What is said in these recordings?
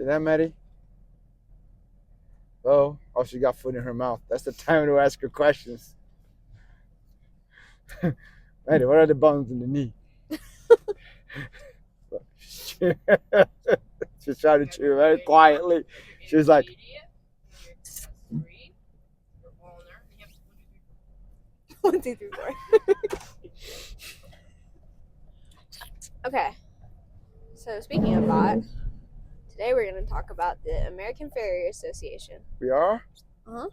See that, Maddie? Oh, she got food in her mouth. That's the time to ask her questions. Maddie, what are the bones in the knee? She's trying to chew very quietly. She's like, 1, 2, 3, 4. Okay. So speaking of that, today we're going to talk about the American Farrier Association. we are? Uh-huh.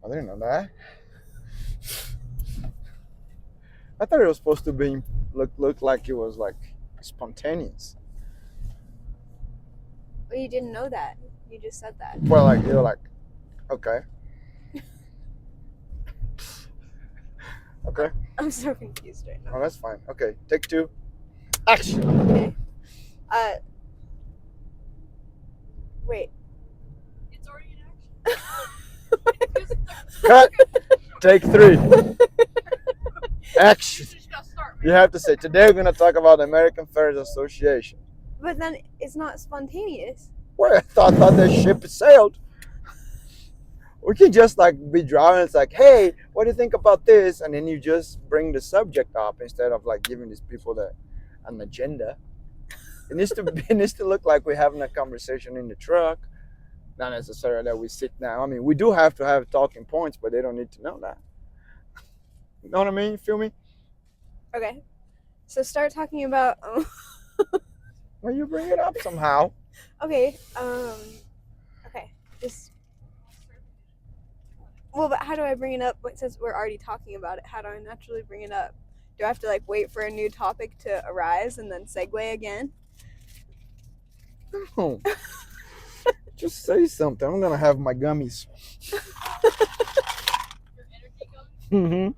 I didn't know that. I thought it was supposed to be look like it was like spontaneous. Well, you didn't know that. You just said that. Well, like you're like, okay. Okay. I'm so confused right now. Oh, that's fine. Okay, take 2. Action. Okay. Wait. It's already in action. Cut. Take 3. Action. You just gotta start, You man. have to say, today we're going to talk about the American Farriers Association. But then it's not spontaneous. Well, I thought that ship sailed. We can just like be driving. It's like, hey, what do you think about this? And then you just bring the subject up instead of like giving these people an agenda. It needs to look like we're having a conversation in the truck. Not necessarily that we sit down. I mean, we do have to have talking points, but they don't need to know that. You know what I mean? You feel me? Okay. So start talking about. Well, you bring it up somehow. Okay. Okay. Just. Well, but how do I bring it up? Since we're already talking about it, how do I naturally bring it up? Do I have to like wait for a new topic to arise and then segue again? No. Just say something. I'm gonna have my gummies. Your energy gummies? Mm-hmm.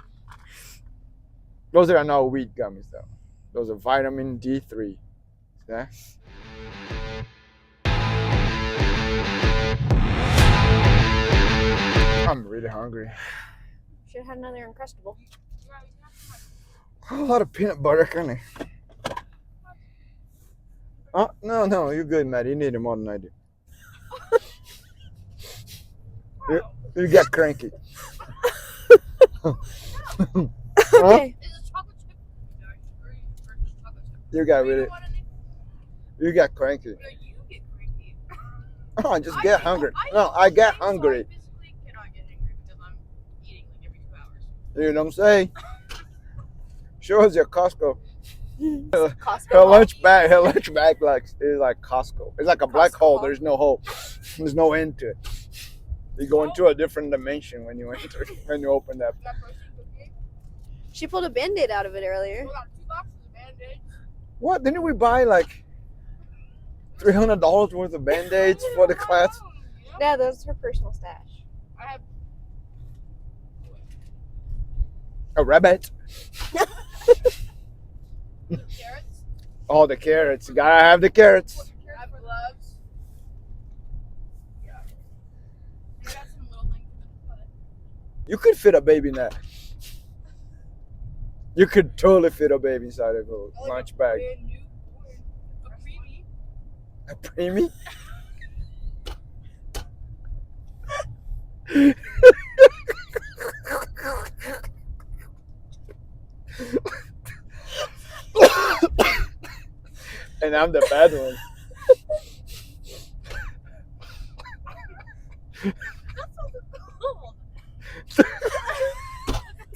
Those are no wheat gummies though. Those are vitamin D3. Yeah. I'm really hungry. Should have had another Uncrustable. A lot of peanut butter, kind of. Oh, no, you're good, Matt. You need it more than I do. You get cranky. Huh? Okay. Is it chocolate chip? No, or just chocolate chip? You got You really. know what I mean? You got cranky. No, you get cranky. Oh, I just get hungry. No, I get hungry. So I physically cannot get angry because I'm eating like every 2 hours. You know what I'm saying? Show us your Costco. Costco. Her lunch bag like is like Costco. It's like a black Costco hole. hole. There's no hole. There's no end to it. You go into a different dimension when you enter when you open that. That protein cookie. She pulled a Band-Aid out of it earlier. We got 2 boxes of Band-Aids. What? Didn't we buy like $300 worth of Band-Aids for the class? Yeah, that's her personal stash. I have A rabbit. carrots. Oh, the carrots. You gotta have the carrots. I have gloves. Yeah. I got some little things. You could fit a baby in that. You could totally fit a baby inside of a lunch bag. Brand new corn. A creamy. A preemie? And I'm the bad one. That's so cool.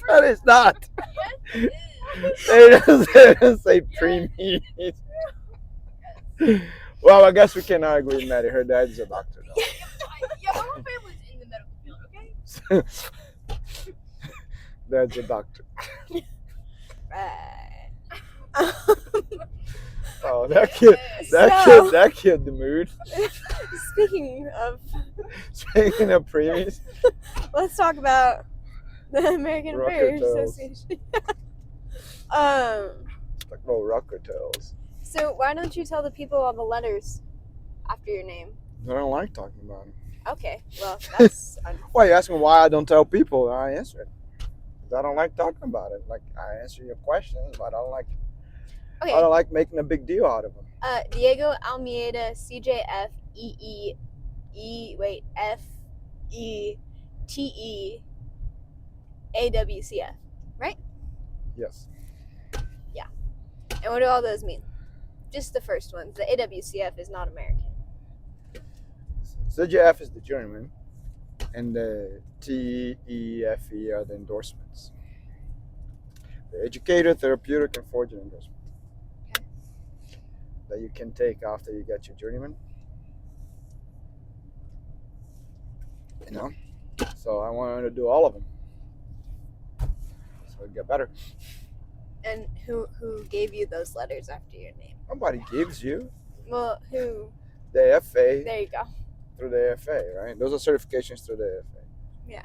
That is not. Yes, it is. It doesn't say preemie. Well, I guess we can argue with Maddie. Her dad's a doctor, though. Yeah, my whole family's in the medical field, okay? Dad's a doctor. Right. Oh, that killed the mood. Speaking of, Speaking of preemies, let's talk about the American Rocker Farrier Tails. Association. like little rocker tails. So why don't you tell the people all the letters after your name? I don't like talking about it. Okay, well that's Well, you ask me why I don't tell people, and I answer it. 'Cause I don't like talking about it. Like I answer your questions, but I don't like. okay. I don't like making a big deal out of them. Diego Almeida, CJF, FETE, AWCF, right? Yes. And what do all those mean? Just the first ones. The AWCF is not American. CJF is the journeyman, and the TEFE are the endorsements. The educator, therapeutic, and forging endorsement. Okay. That you can take after you get your journeyman. You know? So I wanted to do all of them. So it get better. And who gave you those letters after your name? Nobody gives you. Well, who? The AFA, There you go. through the AFA, right? Those are certifications through the AFA. Yeah.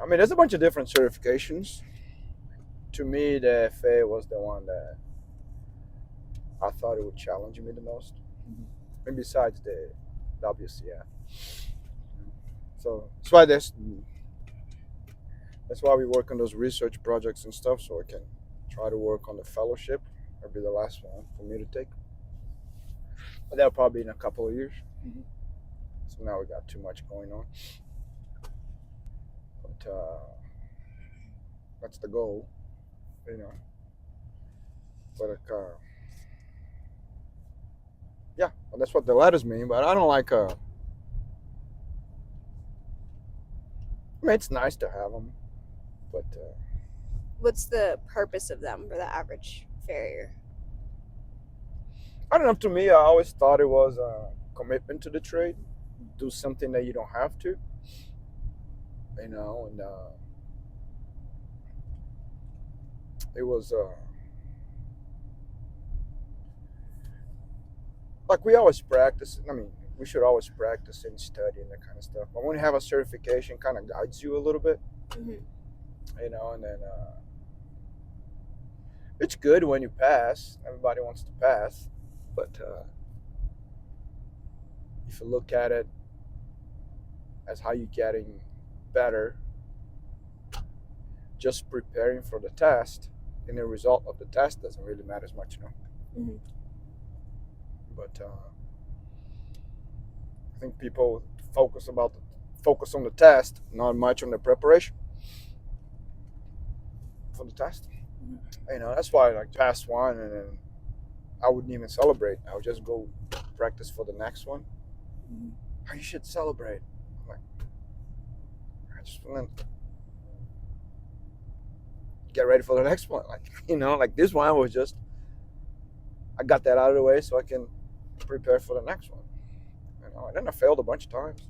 I mean, there's a bunch of different certifications. To me, the AFA was the one that I thought it would challenge me the most. And besides the WCF. So that's why we work on those research projects and stuff, so I can try to work on the fellowship. That'll be the last one for me to take. But that'll probably be in a couple of years. So now we got too much going on. But that's the goal, you know. But yeah, well, that's what the letters mean. But I don't like. I mean, it's nice to have them, but What's the purpose of them for the average farrier? I don't know. To me, I always thought it was a commitment to the trade. Do something that you don't have to, you know, and it was like we always practice. I mean, we should always practice and study and that kind of stuff. But when you have a certification, kind of guides you a little bit, you know, and then it's good when you pass. Everybody wants to pass, but if you look at it as how you're getting better, just preparing for the test, and the result of the test doesn't really matter as much, you know. But I think people focus on the test, not much on the preparation for the test. You know, that's why I like pass one, and then I wouldn't even celebrate. I would just go practice for the next one. Oh, you should celebrate. I'm like, I just want to get ready for the next one. Like, you know, like this one was just, I got that out of the way so I can prepare for the next one. You know, and then I failed a bunch of times.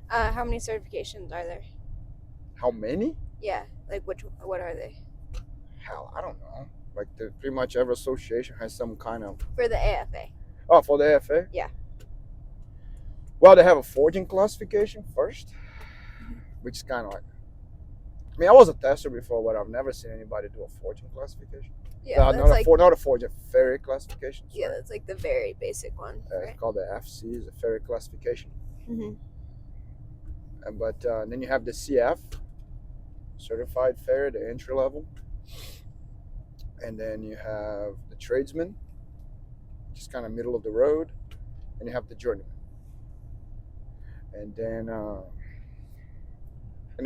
How many certifications are there? How many? Yeah, like what are they? Hell, I don't know. Like pretty much every association has some kind of. For the AFA. Oh, for the AFA? Yeah. Well, they have a forging classification first, which is kind of like. I mean, I was a tester before, but I've never seen anybody do a forging classification. Yeah, not a forging, ferry classification. Yeah, that's like the very basic one. Right? It's called the FC, is a ferry classification. But then you have the CF, certified ferry, the entry level. And then you have the tradesman, just kind of middle of the road, and you have the journeyman. And then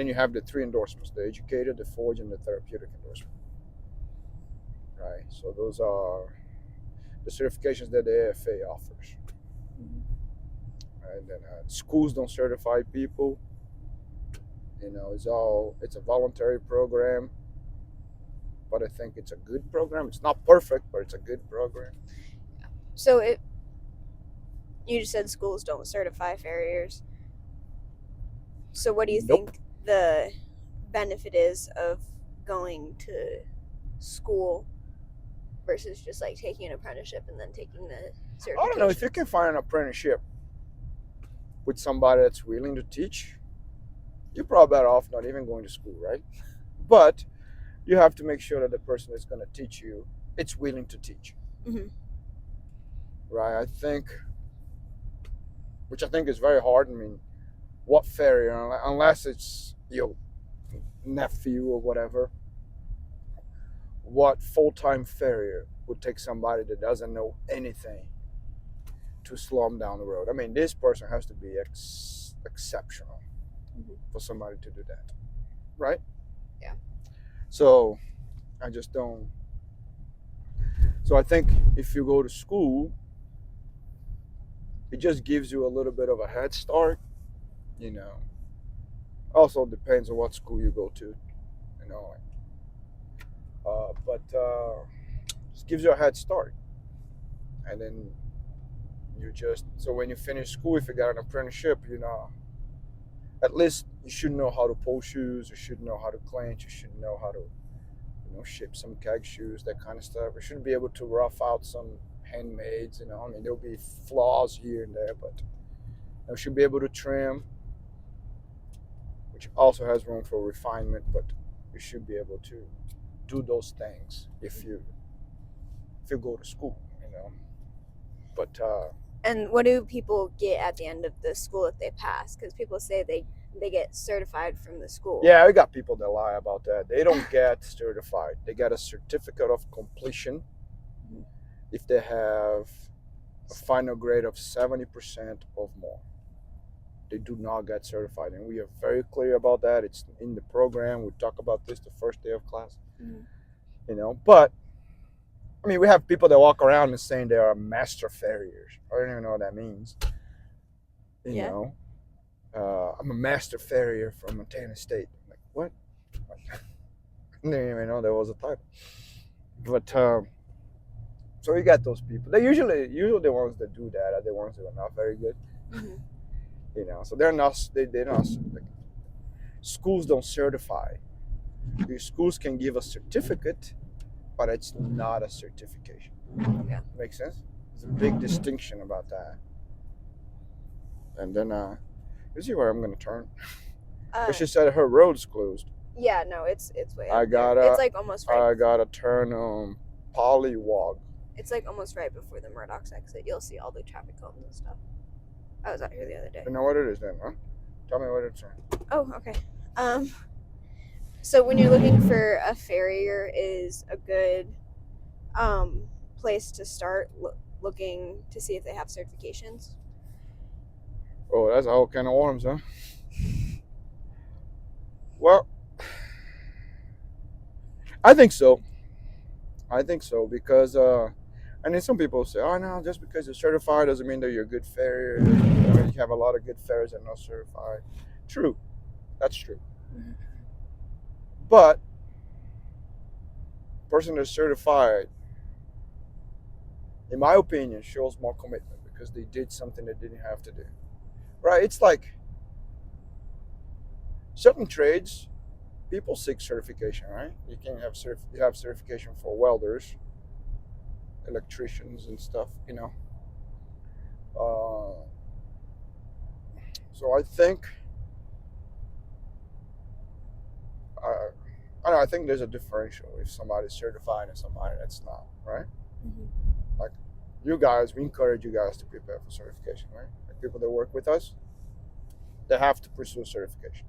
you have the three endorsements: the educator, the forge, and the therapeutic endorsement. Right. So those are the certifications that the AFA offers. And then schools don't certify people. You know, it's a voluntary program, but I think it's a good program. It's not perfect, but it's a good program. So you just said schools don't certify farriers. So what do you think the benefit is of going to school versus just like taking an apprenticeship and then taking the certification? I don't know, if you can find an apprenticeship with somebody that's willing to teach, you're probably better off not even going to school, right? But you have to make sure that the person that's going to teach you, it's willing to teach. Right? Which I think is very hard. I mean, what farrier, unless it's your nephew or whatever, what full-time farrier would take somebody that doesn't know anything to slow them down the road. I mean, this person has to be exceptional for somebody to do that, right? Yeah. So I just don't. So I think if you go to school, it just gives you a little bit of a head start, you know. Also depends on what school you go to, you know. But just gives you a head start, and then you just so when you finish school, if you got an apprenticeship, you know, at least you should know how to pull shoes, you should know how to clench, you should know how to, you know, shape some keg shoes, that kind of stuff. You should be able to rough out some handmaids, you know. I mean, there'll be flaws here and there, but you should be able to trim, which also has room for refinement, but you should be able to do those things if you go to school, you know. But And what do people get at the end of the school if they pass? Because people say they get certified from the school. yeah, we got people that lie about that. They don't get certified. They get a certificate of completion if they have a final grade of 70% or more. They do not get certified, and we are very clear about that. It's in the program. We talk about this the first day of class, you know. But I mean, we have people that walk around and saying they are master farriers. I don't even know what that means. You know, I'm a master farrier from Montana State. I'm like, what? I didn't even know there was a title. But so we got those people. They usually the ones that do that are the ones that are not very good. You know, so they're not. They're not. Like, schools don't certify. The schools can give a certificate, but it's not a certification. Yeah. Makes sense? There's a big distinction about that. And then, you see where I'm going to turn? But she said her road's closed. Yeah, no, it's way I up gotta. there. It's like almost right. I gotta turn Polywog. It's like almost right before the Murdoch's exit. You'll see all the traffic cones and stuff. I was out here the other day. You know what it is then, huh? Tell me what it's. Oh, okay. So when you're looking for a farrier, is a good place to start looking to see if they have certifications? Oh, that's a whole can of worms, huh? Well, I think so. Because and then some people say, oh no, just because you're certified doesn't mean that you're a good farrier. You have a lot of good farriers that are not certified. True, that's true. But person that's certified, in my opinion, shows more commitment because they did something they didn't have to do. Right? It's like certain trades, people seek certification, right? You can have you have certification for welders, electricians, and stuff, you know. So I think I think there's a differential if somebody's certified and somebody that's not, right? Like you guys, we encourage you guys to prepare for certification, right? Like people that work with us, they have to pursue certification.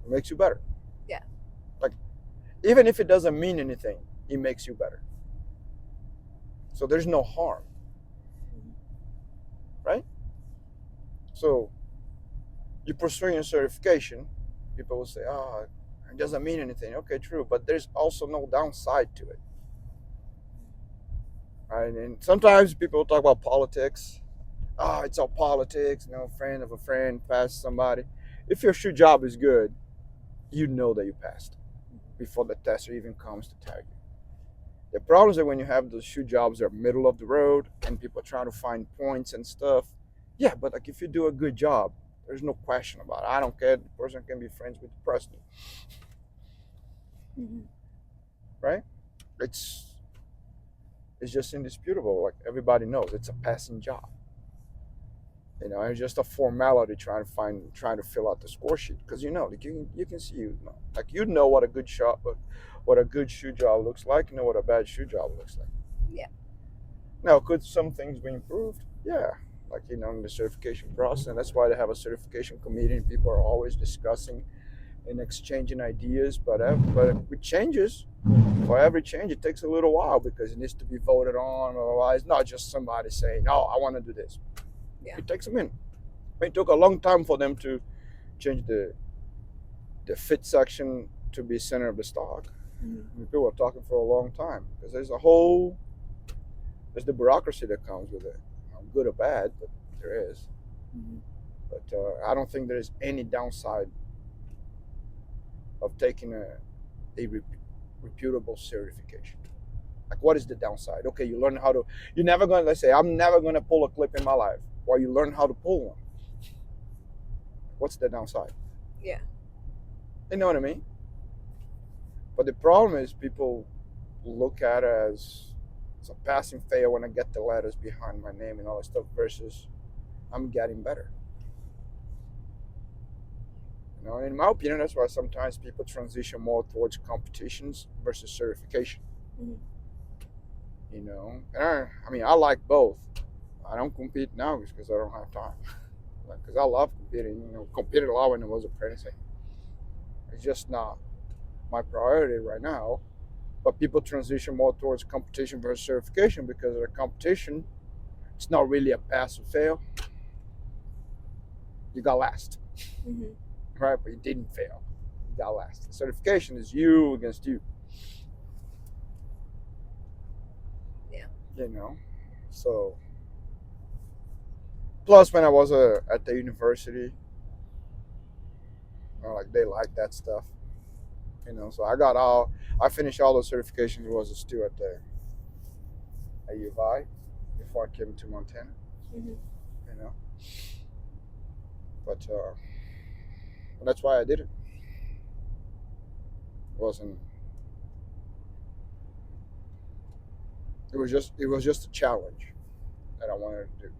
It makes you better. Yeah. Like even if it doesn't mean anything, it makes you better. So there's no harm. Right? So you're pursuing a certification, people will say, oh, it doesn't mean anything. Okay, true, but there's also no downside to it. Right? And sometimes people talk about politics. Oh, it's all politics, no friend of a friend passed somebody. If your shoe job is good, you know that you passed before the tester even comes to tag you. The problem is that when you have those shoe jobs that are middle of the road and people try to find points and stuff, yeah, but like if you do a good job, there's no question about it. I don't care. The person can be friends with the president. Right? It's just indisputable. Like everybody knows it's a passing job. You know, it's just a formality trying to fill out the score sheet because you know, like you can see, like you know what a good what a good shoe job looks like. You know what a bad shoe job looks like. Yeah. Now, could some things be improved? Yeah, like in the certification process, and that's why they have a certification committee, and people are always discussing and exchanging ideas. But with changes, for every change, it takes a little while because it needs to be voted on. Otherwise, not just somebody saying, "No, I want to do this." Yeah. It takes a minute. It took a long time for them to change the fit section to be center of the stock. People were talking for a long time because there's the bureaucracy that comes with it, good or bad, but there is. But I don't think there's any downside of taking a reputable certification. Like, what is the downside? Okay, you learn how to. You're never gonna. Let's say I'm never gonna pull a clip in my life. While you learn how to pull one, what's the downside? Yeah. You know what I mean? But the problem is people look at it as a passing fail when I get the letters behind my name and all that stuff versus I'm getting better. And in my opinion, that's why sometimes people transition more towards competitions versus certification. And I mean, I like both. I don't compete now because I don't have time. Because I love competing. Competed a lot when I was apprenticing. It's just not my priority right now. But people transition more towards competition versus certification because the competition, it's not really a pass or fail. You got last, right? But you didn't fail. You got last. The certification is you against you. Yeah. So plus when I was at the university, like they like that stuff. So I finished all the certifications was still at the AFA before I came to Montana. You know, but that's why I did it. It wasn't. It was just a challenge that I wanted to do.